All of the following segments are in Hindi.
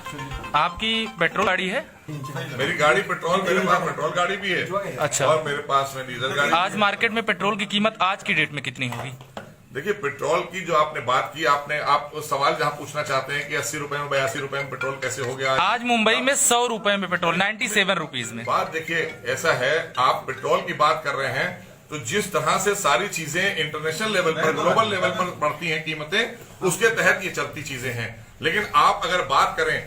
आपकी पेट्रोल गाड़ी है? मेरी गाड़ी पेट्रोल, मेरे पास पेट्रोल गाड़ी भी है। अच्छा। और मेरे पास में डीजल गाड़ी। आज मार्केट में पेट्रोल की कीमत आज की डेट में कितनी होगी? देखिए, पेट्रोल की जो आपने बात की, आप सवाल जहां पूछना चाहते हैं कि 80 रुपए में 82 रुपए में पेट्रोल कैसे हो गया। आज मुंबई में 100 रुपए में पेट्रोल, 97 रुपीज में। बात देखिए, ऐसा है, आप पेट्रोल की बात कर रहे हैं तो जिस तरह से सारी चीजें इंटरनेशनल लेवल पर, ग्लोबल लेवल पर बढ़ती हैं कीमतें, उसके तहत ये चलती चीजें हैं। लेकिन आप अगर बात करें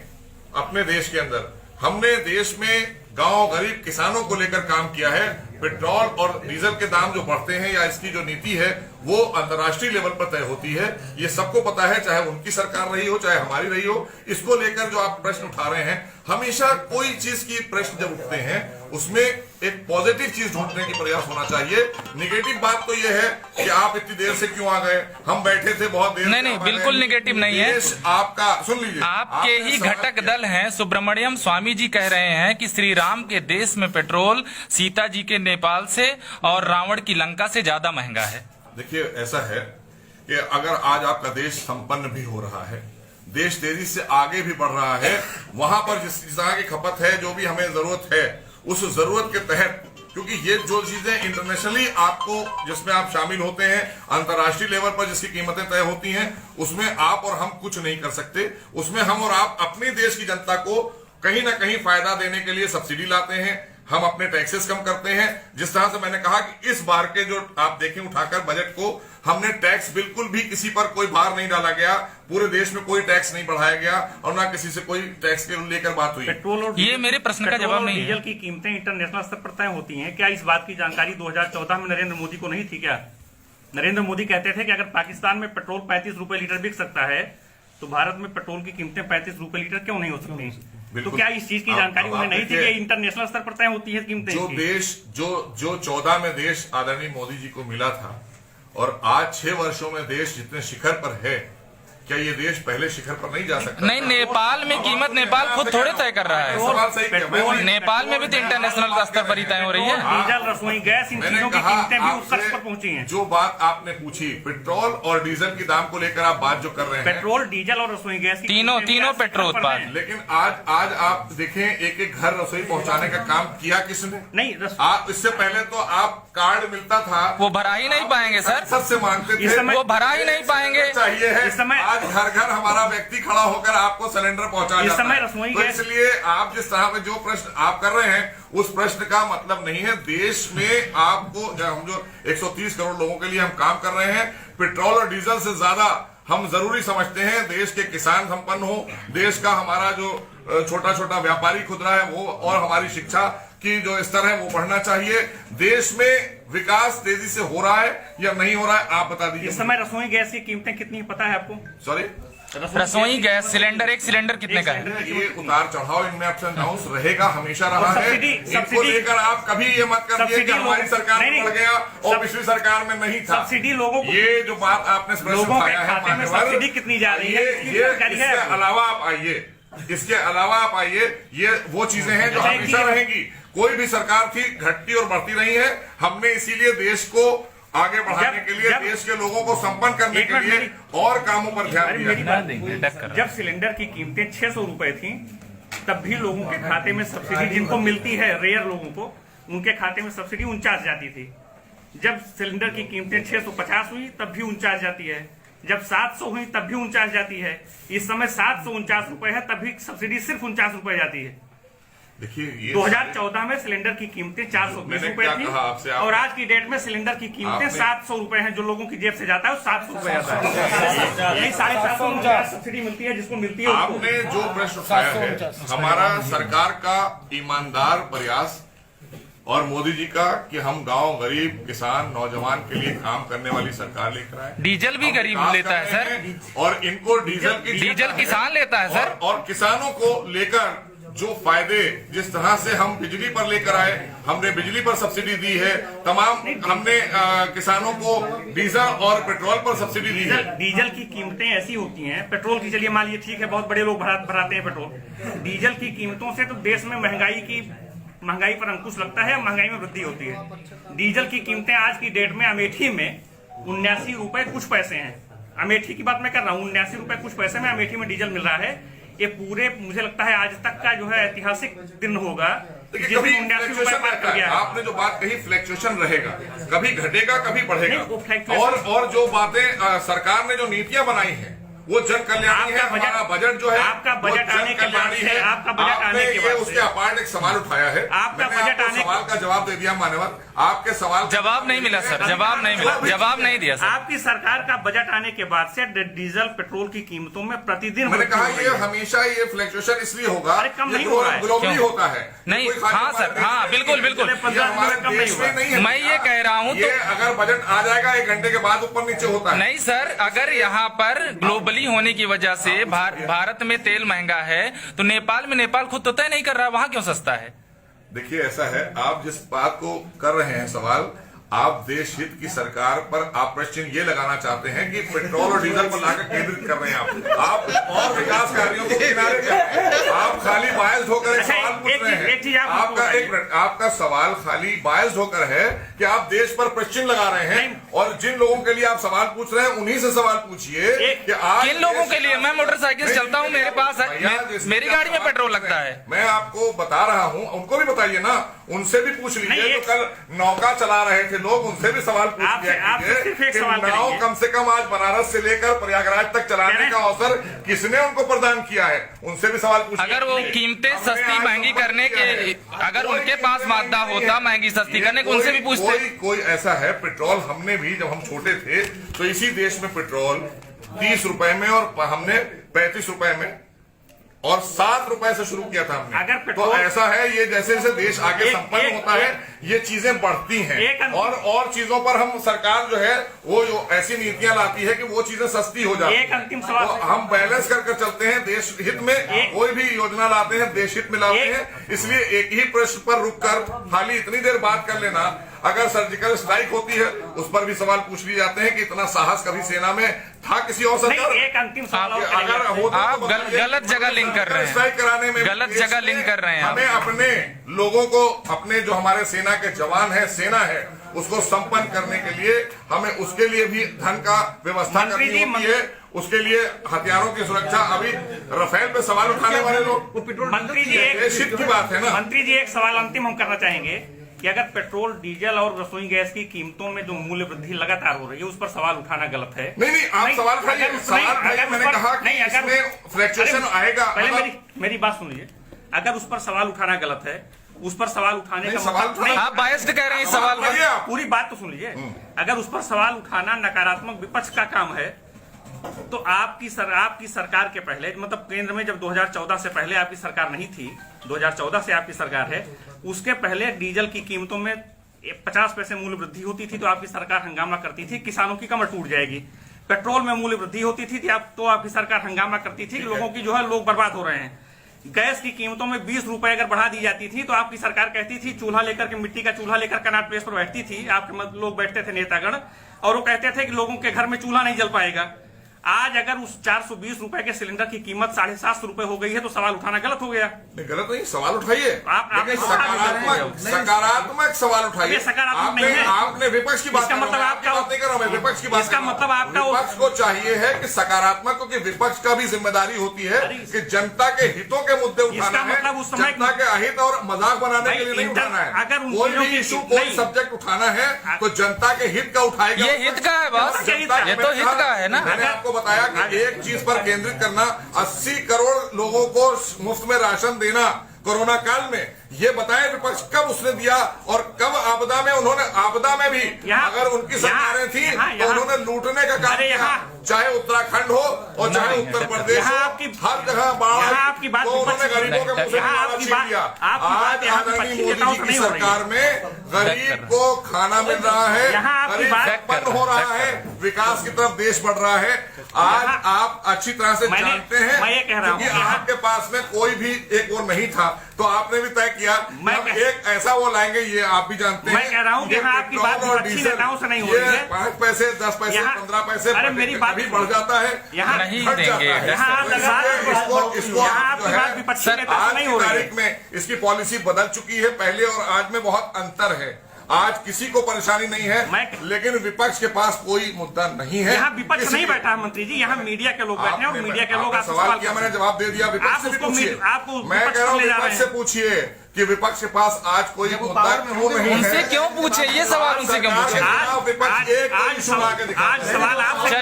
अपने देश के अंदर, हमने देश में गांव गरीब किसानों को लेकर काम किया है। पेट्रोल और डीजल के दाम जो बढ़ते हैं या इसकी जो नीति है वो अंतर्राष्ट्रीय लेवल पर तय होती है। ये सबको पता है, चाहे उनकी सरकार रही हो चाहे हमारी रही हो। इसको लेकर जो आप प्रश्न उठा रहे हैं, हमेशा कोई चीज की प्रश्न जब उठते हैं उसमें एक पॉजिटिव चीज ढूंढने की प्रयास होना चाहिए। निगेटिव बात तो ये है कि आप इतनी देर से क्यों आ गए, हम बैठे थे बहुत देर। नहीं, बिल्कुल निगेटिव नहीं है। आपका सुन लीजिए, आपके ही घटक दल हैं सुब्रमण्यम स्वामी जी कह रहे हैं कि श्री राम के देश में पेट्रोल सीता जी के नेपाल से और रावण की लंका से ज्यादा महंगा है। देखिए, ऐसा है कि अगर आज आपका देश संपन्न भी हो रहा है, देश तेजी से आगे भी बढ़ रहा है, वहां पर जिस तरह की खपत है, जो भी हमें जरूरत है, उस जरूरत के तहत, क्योंकि ये जो चीजें इंटरनेशनली आपको जिसमें आप शामिल होते हैं, अंतर्राष्ट्रीय लेवल पर जिसकी कीमतें तय होती हैं, उसमें आप और हम कुछ नहीं कर सकते। उसमें हम और आप अपने देश की जनता को कहीं ना कहीं फायदा देने के लिए सब्सिडी लाते हैं, हम अपने टैक्सेस कम करते हैं। जिस तरह से मैंने कहा कि इस बार के जो आप देखें उठाकर बजट को, हमने टैक्स बिल्कुल भी किसी पर कोई भार नहीं डाला गया, पूरे देश में कोई टैक्स नहीं बढ़ाया गया और ना किसी से कोई टैक्स के लेकर बात हुई। पेट्रोल और ये मेरे प्रश्न का जवाब नहीं है। डीजल की कीमतें इंटरनेशनल स्तर पर तय होती हैं। क्या इस बात की जानकारी 2014 में नरेंद्र मोदी को नहीं थी? क्या नरेंद्र मोदी कहते थे कि अगर पाकिस्तान में पेट्रोल 35 रुपए लीटर बिक सकता है तो भारत में पेट्रोल की कीमतें 35 रुपए लीटर क्यों नहीं हो सकती? तो क्या इस चीज की जानकारी उन्हें नहीं थी कि इंटरनेशनल स्तर पर तय होती है कीमतें? जो देश जो 14 में देश आदरणीय मोदी जी को मिला था और आज 6 वर्षों में देश जितने शिखर पर है, क्या ये देश पहले शिखर पर नहीं जा सकता? नहीं, नेपाल में कीमत नेपाल खुद थोड़े तय कर रहा है। सवाल सही किया। नेपाल में भी तो इंटरनेशनल स्तर पर ही तय हो रही है। डीजल, रसोई गैस, इन चीजों की कीमतें भी उस स्तर पर पहुंची हैं। जो बात आपने पूछी पेट्रोल और डीजल के दाम को लेकर आप बात जो कर रहे हैं, पेट्रोल, डीजल और रसोई गैस की तीनों पेट्रोल उत्पाद। लेकिन आज आप देखें, एक घर रसोई पहुंचाने का काम किया किसने? नहीं, आप इससे पहले तो आप कार्ड मिलता था, वो भरा ही नहीं पाएंगे सर, सबसे मांगते थे, वो भरा ही नहीं पाएंगे। चाहिए है इस समय आज घर घर हमारा व्यक्ति खड़ा होकर आपको सिलेंडर पहुंचा जाता है। तो इसलिए आप जिस तरह में जो प्रश्न आप कर रहे हैं, उस प्रश्न का मतलब नहीं है। देश में आपको हम जो 130 करोड़ लोगों के लिए हम काम कर रहे हैं, पेट्रोल और डीजल से ज्यादा हम जरूरी समझते हैं देश के किसान संपन्न हो, देश का हमारा जो छोटा छोटा व्यापारी खुदरा है वो, और हमारी शिक्षा की जो स्तर है वो बढ़ना चाहिए। देश में विकास तेजी से हो रहा है या नहीं हो रहा है, आप बता दीजिए। इस समय रसोई गैस की कीमतें कितनी पता है आपको? सॉरी, रसोई गैस सिलेंडर, एक सिलेंडर कितने का है? ये उतार चढ़ाव इनमें अप्स एंड डाउन्स रहेगा, हमेशा रहा है। इनको लेकर आप कभी ये मत करिए कि हमारी सरकार में बढ़ गया और पिछली सरकार में नहीं था। सब्सिडी लोगों को, ये जो बात आपने लोगों के खाते में सब्सिडी कितनी जा रही है? इसके अलावा आप आइए, इसके अलावा आप आइए, ये वो चीजें हैं जो हमेशा रहेंगी। कोई भी सरकार थी, घटती और बढ़ती नहीं है। हमने इसीलिए देश को आगे बढ़ाने के लिए, देश के लोगों को संपन्न करने के लिए और कामों पर ध्यान दिया। जब सिलेंडर की कीमतें 600 रुपए थी, तब भी लोगों के खाते में सब्सिडी, जिनको मिलती है रेयर लोगों को, उनके खाते में सब्सिडी 49 जाती थी। जब सिलेंडर की कीमतें 650 हुई तब भी 49 जाती है। जब 700 हुई तब भी 49 जाती है। इस समय 749 रुपए है, तब भी सब्सिडी सिर्फ 49 रुपए जाती है। देखिए, 2014 में सिलेंडर की कीमतें 420 रुपए थी और आज की डेट में सिलेंडर की कीमतें 700 रुपए हैं। जो लोगों की जेब से जाता है वो 700 रुपए जाता है। यही 750 सब्सिडी मिलती है, जिसको मिलती है। आपने जो प्रश्न उठाया है, हमारा सरकार का ईमानदार प्रयास और मोदी जी का कि हम गांव गरीब किसान नौजवान के लिए काम करने वाली सरकार लेकर आए। डीजल भी गरीब लेता है सर, और इनको डीजल किसान लेता है सर। और किसानों को लेकर जो फायदे, जिस तरह से हम बिजली पर लेकर आए, हमने बिजली पर सब्सिडी दी है, तमाम हमने किसानों को डीजल और पेट्रोल पर सब्सिडी दी है। डीजल की कीमतें ऐसी होती हैं, पेट्रोल की चलिए मान लीजिए ठीक है, बहुत बड़े लोग भराते हैं पेट्रोल। डीजल की कीमतों से तो देश में महंगाई पर अंकुश लगता है, महंगाई में वृद्धि होती है। डीजल की कीमतें आज की डेट में अमेठी में 79 रुपए कुछ पैसे हैं। अमेठी की बात मैं कर रहा हूँ, 79 रुपए कुछ पैसे में अमेठी में डीजल मिल रहा है। ये पूरे मुझे लगता है आज तक का जो है ऐतिहासिक दिन होगा। देखिए, कभी फ्लक्चुएशन रहता है। आपने जो बात कही फ्लक्चुएशन रहेगा, कभी घटेगा कभी बढ़ेगा। और जो बातें सरकार ने जो नीतियां बनाई हैं वो जन कल्याणी है। हमारा बजट जो है आपका बजट आने के बाद है, आपका बजट आने के बाद उसके अपार्ट एक सवाल उठाया है। आपका बजट आने सवाल का जवाब दे दिया मान्यवर, आपके सवाल जवाब नहीं मिला सर, जवाब नहीं मिला, जवाब नहीं दिया सर। आपकी सरकार का बजट आने के बाद से डीजल पेट्रोल की कीमतों में प्रतिदिन मैंने कहा ये हमेशा ये फ्लक्चुएशन इसलिए होगा, अरे कम नहीं हो रहा है, ग्लोबली होता है नहीं। हाँ सर, हाँ बिल्कुल बिल्कुल, हमारे देश में नहीं है। मैं ये कह रहा हूँ तो अगर बजट आ जाएगा 1 घंटे के बाद ऊपर नीचे होता है। नहीं सर, अगर यहाँ पर ग्लोबली होने की वजह से भारत में तेल महंगा है तो नेपाल में नेपाल खुद तो तय नहीं कर रहा, वहां क्यों सस्ता है? देखिए ऐसा है, आप जिस बात को कर रहे हैं सवाल, आप देश हित की सरकार पर आप प्रश्न ये लगाना चाहते हैं कि पेट्रोल और डीजल पर लाकर केंद्रित कर रहे हैं आप और विकास कार्यों को किनारे कर रहे हैं। आप खाली बायस्ड होकर एक सवाल पूछ रहे हैं। आपका एक मिनट, आपका सवाल खाली बायस्ड होकर है कि आप देश पर प्रश्न लगा रहे हैं, और जिन लोगों के लिए आप सवाल पूछ रहे हैं उन्हीं से सवाल पूछिए कि आज किन लोगों के लिए? मैं मोटरसाइकिल से चलता हूँ, मेरे पास मेरी गाड़ी में पेट्रोल लगता है। मैं आपको बता रहा हूँ, उनको भी बताइए ना, उनसे भी पूछ लीजिए। तो कल नौका चला रहे थे लोग, उनसे भी सवाल पूछ लिया। नाव कम से कम आज बनारस से लेकर प्रयागराज तक चलाने का अवसर किसने उनको प्रदान किया है, उनसे भी सवाल पूछ। अगर वो कीमतें सस्ती महंगी करने के, अगर उनके पास मादा होता महंगी सस्ती करने को, उनसे भी पूछते। कोई ऐसा है, पेट्रोल हमने भी जब हम छोटे थे तो इसी देश में पेट्रोल 30 रुपए में और हमने 35 रुपए में और 7 रुपए से शुरू किया था हमने। अगर तो ऐसा है, ये जैसे जैसे देश आगे संपन्न होता है ये चीजें बढ़ती हैं, और चीजों पर हम सरकार जो है वो जो ऐसी नीतियां लाती है कि वो चीजें सस्ती हो जाती एक अंतिम सवाल, तो हम बैलेंस कर चलते हैं। देश हित में कोई भी योजना लाते हैं देश हित में लाते हैं, इसलिए एक ही प्रश्न पर रुककर खाली इतनी देर बात कर लेना। अगर सर्जिकल स्ट्राइक होती है उस पर भी सवाल पूछ लिए जाते हैं कि इतना साहस कभी सेना में था किसी और सरकार? एक अंतिम सवाल, अगर होता आप गलत जगह लिंक कर रहे हैं, स्ट्राइक कराने में गलत जगह लिंक कर रहे हैं। हमें अपने लोगों को, अपने जो हमारे सेना के जवान है, सेना है, उसको संपन्न करने के लिए हमें उसके लिए भी धन का व्यवस्था करनी होती है। उसके लिए हथियारों की सुरक्षा, अभी राफेल पे सवाल उठाने वाले लोग, मंत्री जी एक की बात है ना। मंत्री जी एक सवाल अंतिम हम करना चाहेंगे कि अगर पेट्रोल डीजल और रसोई गैस की कीमतों में जो मूल्य वृद्धि लगातार हो रही है उस पर सवाल उठाना गलत है। नहीं, आप सवाल उठाइए। मैंने कहा कि इसमें फ्लक्चुएशन आएगा। पहले मेरी बात सुन लीजिए। अगर उस पर सवाल उठाना गलत है, उस पर सवाल उठाने का सवाल नहीं, आप बायस्ड कह रहे हैं सवाल पर। पूरी बात तो सुन लीजिए। अगर उस पर सवाल उठाना नकारात्मक विपक्ष का काम है तो आपकी सरकार के पहले, मतलब केंद्र में जब 2014 से पहले आपकी सरकार नहीं थी, 2014 से आपकी सरकार है, उसके पहले डीजल की कीमतों में 50 पैसे मूल्य वृद्धि होती थी तो आपकी सरकार हंगामा करती थी किसानों की कमर टूट जाएगी। पेट्रोल में मूल्य वृद्धि होती थी तो आपकी सरकार हंगामा करती थी कि लोगों की जो है लोग बर्बाद हो रहे हैं। गैस की कीमतों में 20 रुपए अगर बढ़ा दी जाती थी तो आपकी सरकार कहती थी, चूल्हा लेकर के, मिट्टी का चूल्हा लेकर कनॉट प्लेस पर बैठती थी, आपके लोग बैठते थे नेतागण, और वो कहते थे कि लोगों के घर में चूल्हा नहीं जल पाएगा। आज अगर उस 420 रुपए के सिलेंडर की कीमत 750 रुपए हो गई है तो सवाल उठाना गलत हो गया। नहीं, गलत नहीं, सवाल उठाइए। सकारात्मक सवाल उठाइए। सकारात्मक नहीं है। आपने विपक्ष की बात, इसका मतलब आपका बात नहीं कर रहा हूं, विपक्ष की बात। इसका मतलब आपका विपक्ष को चाहिए है कि सकारात्मक, क्योंकि विपक्ष का भी जिम्मेदारी होती है कि जनता के हितों के मुद्दे उठाना है, जनता के अहित और मजाक बनाने के लिए नहीं उठाना है। अगर कोई भी इशू, कोई सब्जेक्ट उठाना है तो जनता के हित का उठाएगा। ये हित का है बस, ये तो हित का है ना। मैंने आपको बताया कि एक चीज पर केंद्रित करना, 80 करोड़ लोगों को मुफ्त में राशन देना कोरोना काल में, ये बताए विपक्ष कब उसने दिया और कब आपदा में उन्होंने, आपदा में भी अगर उनकी सरकारें थी तो उन्होंने लूटने का काम किया, चाहे उत्तराखंड हो और चाहे उत्तर प्रदेश हो, हर जगह बाढ़, तो उन्होंने गरीबों के मुंह से छीन लिया। आज आदरणीय मोदी जी की सरकार में गरीब को खाना मिल रहा है, गरीब उत्पन्न हो रहा है, विकास की तरफ देश बढ़ रहा है। आज आप अच्छी तरह से जानते हैं क्योंकि आपके पास में कोई भी एक वो नहीं था, तो आपने भी तय किया हम एक ऐसा वो लाएंगे, ये आप भी जानते हैं। मैं कह रहा हूँ कि आपकी बात विपक्षी नेताओं से नहीं हो रही है। 5 पैसे 10 पैसे 15 पैसे अरे मेरी बात भी बढ़ जाता है, यहाँ नहीं देंगे। आज की तारीख में इसकी पॉलिसी बदल चुकी है, पहले और आज में बहुत अंतर है। आज किसी को परेशानी नहीं है, लेकिन विपक्ष के पास कोई मुद्दा नहीं है। यहाँ विपक्ष नहीं बैठा है मंत्री जी, यहाँ मीडिया के लोग बैठे हैं और मीडिया के लोग आपसे सवाल किया, मैंने जवाब दे दिया। विपक्ष से भी पूछिए, मैं कह रहा हूँ विपक्ष से पूछिए कि विपक्ष के पास आज कोई मुद्दा क्यों नहीं है। उनसे क्यों पूछे ये सवाल, उनसे क्यों पूछे? विपक्ष एक इशू ला के दिखा, आज सवाल आपसे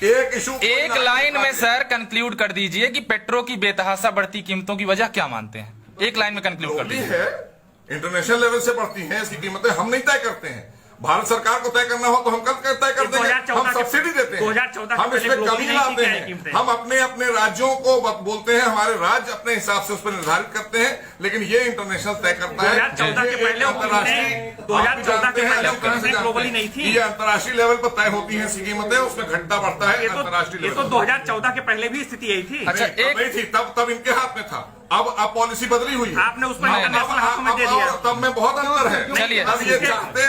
एक इशू, एक लाइन में सर कंक्लूड कर दीजिए कि पेट्रोल की बेतहाशा बढ़ती कीमतों की वजह क्या मानते हैं? एक लाइन में कंक्लूड कर दीजिए। है इंटरनेशनल लेवल से बढ़ती हैं इसकी कीमतें, हम नहीं तय करते हैं। भारत सरकार को तय करना हो तो हम कल तय कर देंगे, हम सब्सिडी देते हैं, हम इसमें कमी लाते हैं, हम अपने अपने राज्यों को बोलते हैं, हमारे राज्य अपने हिसाब से उस पर निर्धारित करते हैं, लेकिन ये इंटरनेशनल तय करता है। 2014 के पहले ग्लोबली नहीं थी, ये अंतर्राष्ट्रीय लेवल पर तय होती है कीमतें, उसमें घटता बढ़ता है अंतर्राष्ट्रीय लेवल। 2014 के पहले भी स्थिति यही थी। अच्छा, नहीं थी, तब इनके हाथ में था, अब पॉलिसी बदली हुई है, आपने उस पर इंटरनेशनल हाथों में दे दिया, तब में बहुत अंतर है। चलिए, अब ये चाहते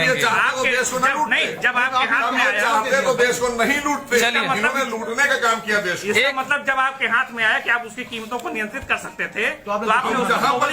तो देश को नहीं लूटते, जब आपके हाथ में आया चाहते तो देश को नहीं लूटते, इन्होंने लूटने का काम किया देश। इसका मतलब जब आपके हाथ में आया कि आप उसकी कीमतों को नियंत्रित कर सकते थे, तो आपने जहां पर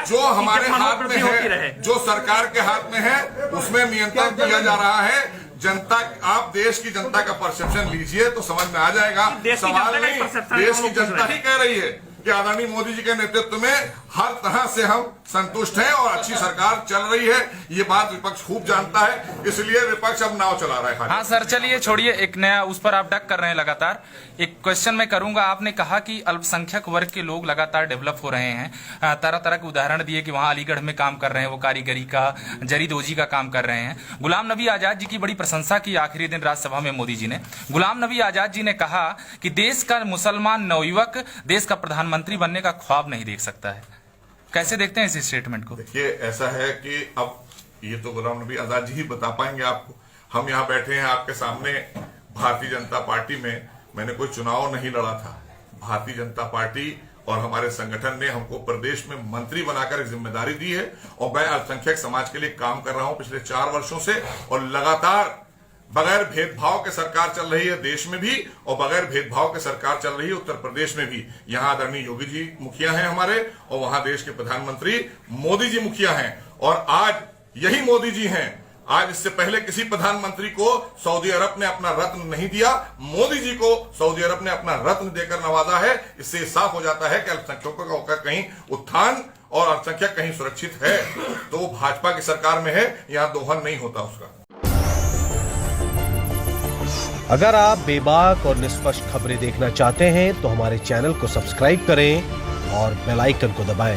जो हमारे हाथ में है, जो सरकार के हाथ में है, उसमें नियंत्रण किया जा रहा है। जनता, आप देश की जनता का परसेप्शन लीजिए तो समझ में आ जाएगा। सवाल नहीं, देश की जनता ही कह रही है कि आदरणीय मोदी जी के नेतृत्व में हर तरह से हम संतुष्ट हैं और अच्छी सरकार चल रही है। ये बात विपक्ष खूब जानता है, इसलिए विपक्ष अब नाव चला रहा है। हाँ सर, चलिए छोड़िए, एक नया उस पर आप डक कर रहे हैं लगातार। एक क्वेश्चन मैं करूंगा, आपने कहा कि अल्पसंख्यक वर्ग के लोग लगातार डेवलप हो रहे हैं, तरह तरह के उदाहरण दिए कि वहां अलीगढ़ में काम कर रहे हैं, वो कारीगरी का, जरीदोजी का काम कर रहे हैं। गुलाम नबी आजाद जी की बड़ी प्रशंसा की आखिरी दिन राज्यसभा में मोदी जी ने। गुलाम नबी आजाद जी ने कहा कि देश का मुसलमान नवयुवक देश का प्रधानमंत्री बनने का ख्वाब नहीं देख सकता है। कैसे देखते हैं इस स्टेटमेंट को? देखिए, ऐसा है कि अब ये तो गुलाम नबी आजाद जी ही बता पाएंगे आपको। हम यहाँ बैठे हैं आपके सामने, भारतीय जनता पार्टी में मैंने कोई चुनाव नहीं लड़ा था। भारतीय जनता पार्टी और हमारे संगठन ने हमको प्रदेश में मंत्री बनाकर एक जिम्मेदारी दी है और मैं अल्पसंख्यक समाज के लिए काम कर रहा हूं पिछले 4 वर्षों से, और लगातार बगैर भेदभाव के सरकार चल रही है देश में भी, और बगैर भेदभाव के सरकार चल रही है उत्तर प्रदेश में भी। यहाँ आदरणीय योगी जी मुखिया हैं हमारे, और वहां देश के प्रधानमंत्री मोदी जी मुखिया हैं, और आज यही मोदी जी हैं। आज इससे पहले किसी प्रधानमंत्री को सऊदी अरब ने अपना रत्न नहीं दिया, मोदी जी को सऊदी अरब ने अपना रत्न देकर नवाजा है। इससे साफ हो जाता है कि अल्पसंख्यकों का कहीं उत्थान और अल्पसंख्यक कहीं सुरक्षित है तो वो भाजपा की सरकार में है, यहाँ दोहन नहीं होता उसका। अगर आप बेबाक और निष्पक्ष खबरें देखना चाहते हैं तो हमारे चैनल को सब्सक्राइब करें और बेल आइकन को दबाएं।